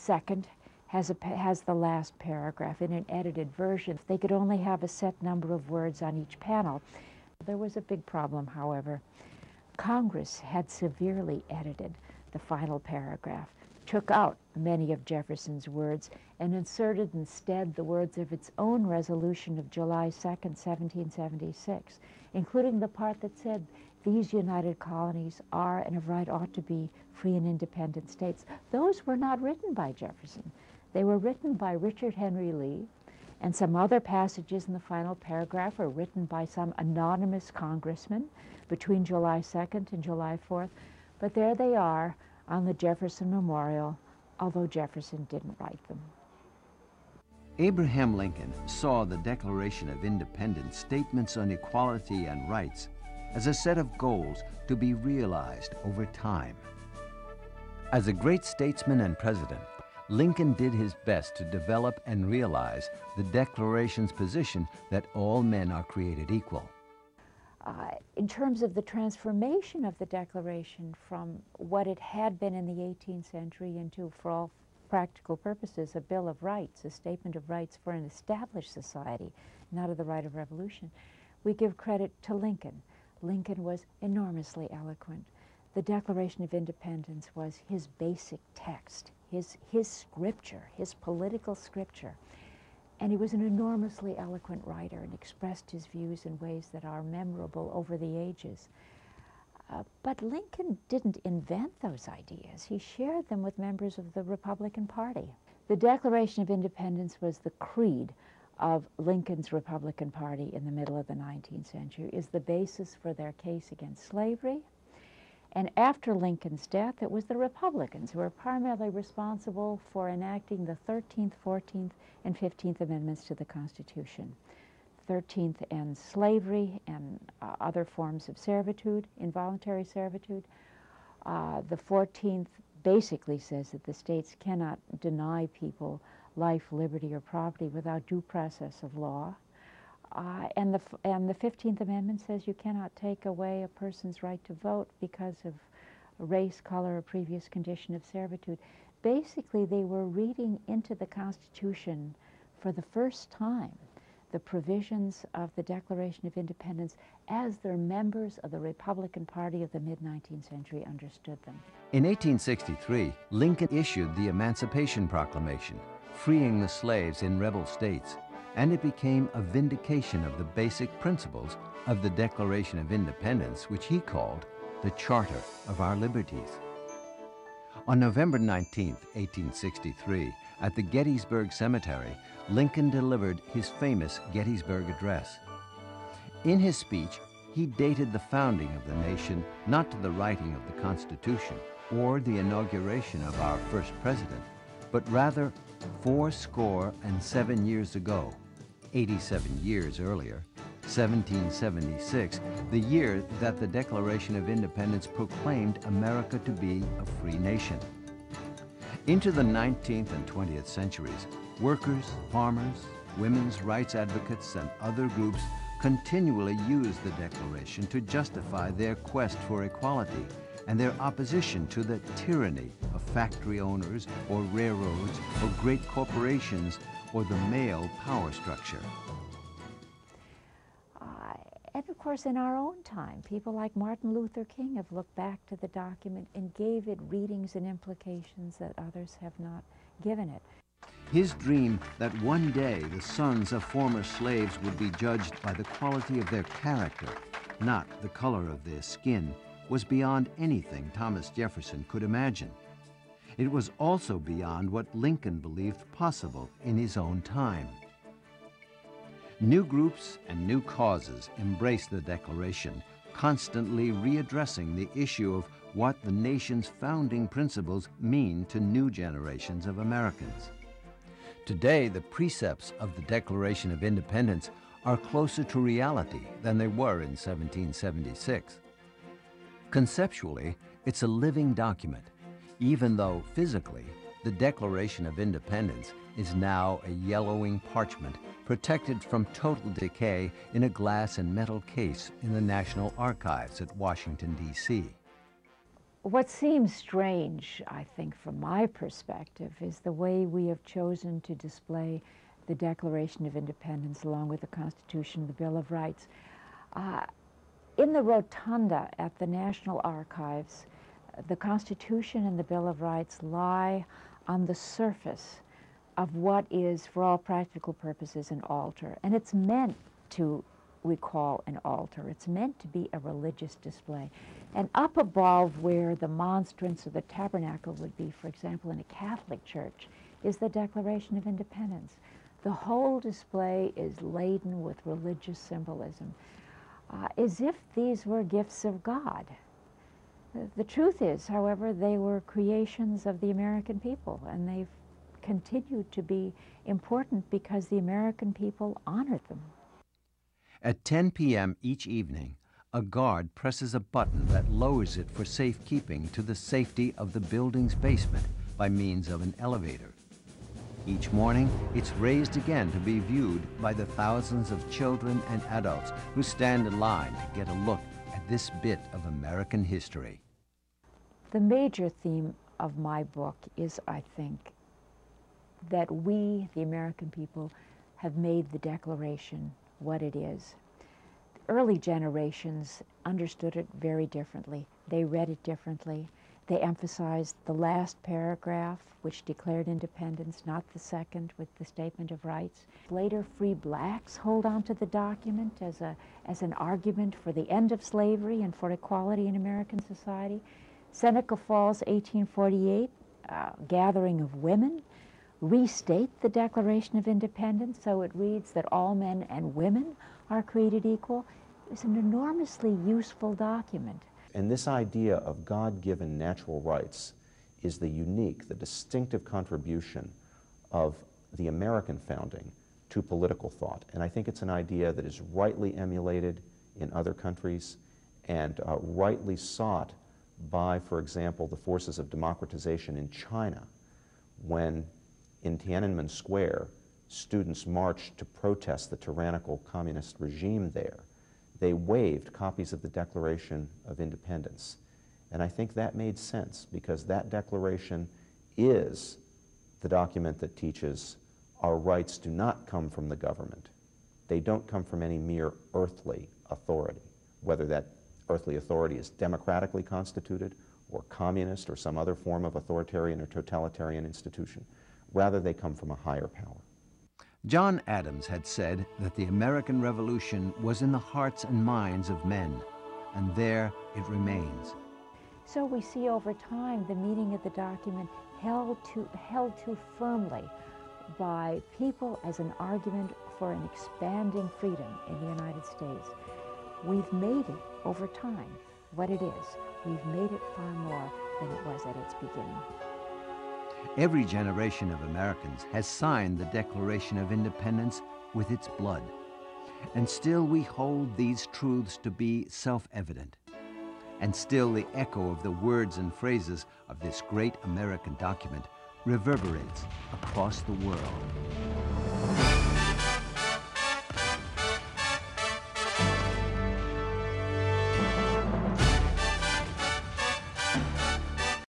2nd has the last paragraph in an edited version. They could only have a set number of words on each panel. There was a big problem, however. Congress had severely edited the final paragraph, took out many of Jefferson's words, and inserted instead the words of its own resolution of July 2nd, 1776, including the part that said, "These united colonies are and of right ought to be free and independent states." Those were not written by Jefferson. They were written by Richard Henry Lee, and some other passages in the final paragraph were written by some anonymous congressman between July 2nd and July 4th. But there they are on the Jefferson Memorial, although Jefferson didn't write them. Abraham Lincoln saw the Declaration of Independence statements on equality and rights as a set of goals to be realized over time. As a great statesman and president, Lincoln did his best to develop and realize the Declaration's position that all men are created equal. In terms of the transformation of the Declaration from what it had been in the 18th century into, for all practical purposes, a Bill of Rights, a statement of rights for an established society, not of the right of revolution, we give credit to Lincoln. Lincoln was enormously eloquent. The Declaration of Independence was his basic text, his scripture, his political scripture. And he was an enormously eloquent writer and expressed his views in ways that are memorable over the ages. But Lincoln didn't invent those ideas. He shared them with members of the Republican Party. The Declaration of Independence was the creed of Lincoln's Republican Party in the middle of the 19th century, is the basis for their case against slavery. And after Lincoln's death, it was the Republicans who were primarily responsible for enacting the 13th, 14th, and 15th Amendments to the Constitution. 13th ends slavery and other forms of servitude, involuntary servitude. The 14th basically says that the states cannot deny people life, liberty, or property without due process of law. And the 15th Amendment says you cannot take away a person's right to vote because of race, color, or previous condition of servitude. Basically, they were reading into the Constitution for the first time the provisions of the Declaration of Independence as their members of the Republican Party of the mid-19th century understood them. In 1863, Lincoln issued the Emancipation Proclamation, freeing the slaves in rebel states, and it became a vindication of the basic principles of the Declaration of Independence, which he called the Charter of Our Liberties. On November 19, 1863, at the Gettysburg Cemetery, Lincoln delivered his famous Gettysburg Address. In his speech, he dated the founding of the nation not to the writing of the Constitution or the inauguration of our first president, but rather 77 years ago, 87 years earlier, 1776, the year that the Declaration of Independence proclaimed America to be a free nation. Into the 19th and 20th centuries, workers, farmers, women's rights advocates, and other groups continually used the Declaration to justify their quest for equality and their opposition to the tyranny of factory owners or railroads or great corporations or the male power structure. And of course, in our own time, people like Martin Luther King have looked back to the document and gave it readings and implications that others have not given it. His dream that one day the sons of former slaves would be judged by the quality of their character, not the color of their skin, was beyond anything Thomas Jefferson could imagine. It was also beyond what Lincoln believed possible in his own time. New groups and new causes embraced the Declaration, constantly readdressing the issue of what the nation's founding principles mean to new generations of Americans. Today, the precepts of the Declaration of Independence are closer to reality than they were in 1776. Conceptually, it's a living document, even though physically, the Declaration of Independence is now a yellowing parchment protected from total decay in a glass and metal case in the National Archives at Washington, D.C. What seems strange, I think, from my perspective, is the way we have chosen to display the Declaration of Independence along with the Constitution, the Bill of Rights. In the rotunda at the National Archives, the Constitution and the Bill of Rights lie on the surface of what is, for all practical purposes, an altar. And it's meant to recall an altar. It's meant to be a religious display. And up above where the monstrance of the tabernacle would be, for example, in a Catholic church, is the Declaration of Independence. The whole display is laden with religious symbolism, as if these were gifts of God. The truth is, however, they were creations of the American people, and they've continued to be important because the American people honored them. At 10 p.m. each evening, a guard presses a button that lowers it for safekeeping to the safety of the building's basement by means of an elevator. Each morning, it's raised again to be viewed by the thousands of children and adults who stand in line to get a look at this bit of American history. The major theme of my book is, I think, that we, the American people, have made the Declaration what it is. Early generations understood it very differently. They read it differently. They emphasized the last paragraph, which declared independence, not the second with the Statement of Rights. Later, free blacks hold on to the document as an argument for the end of slavery and for equality in American society. Seneca Falls, 1848, gathering of women, restate the Declaration of Independence so it reads that all men and women are created equal. It was an enormously useful document. And this idea of God-given natural rights is the unique, the distinctive contribution of the American founding to political thought. And I think it's an idea that is rightly emulated in other countries and rightly sought by, for example, the forces of democratization in China, when in Tiananmen Square, students marched to protest the tyrannical communist regime there. They waved copies of the Declaration of Independence. And I think that made sense, because that declaration is the document that teaches our rights do not come from the government. They don't come from any mere earthly authority, whether that earthly authority is democratically constituted or communist or some other form of authoritarian or totalitarian institution. Rather, they come from a higher power. John Adams had said that the American Revolution was in the hearts and minds of men, and there it remains. So we see over time the meaning of the document held too firmly by people as an argument for an expanding freedom in the United States. We've made it over time what it is. We've made it far more than it was at its beginning. Every generation of Americans has signed the Declaration of Independence with its blood. And still we hold these truths to be self-evident. And still the echo of the words and phrases of this great American document reverberates across the world.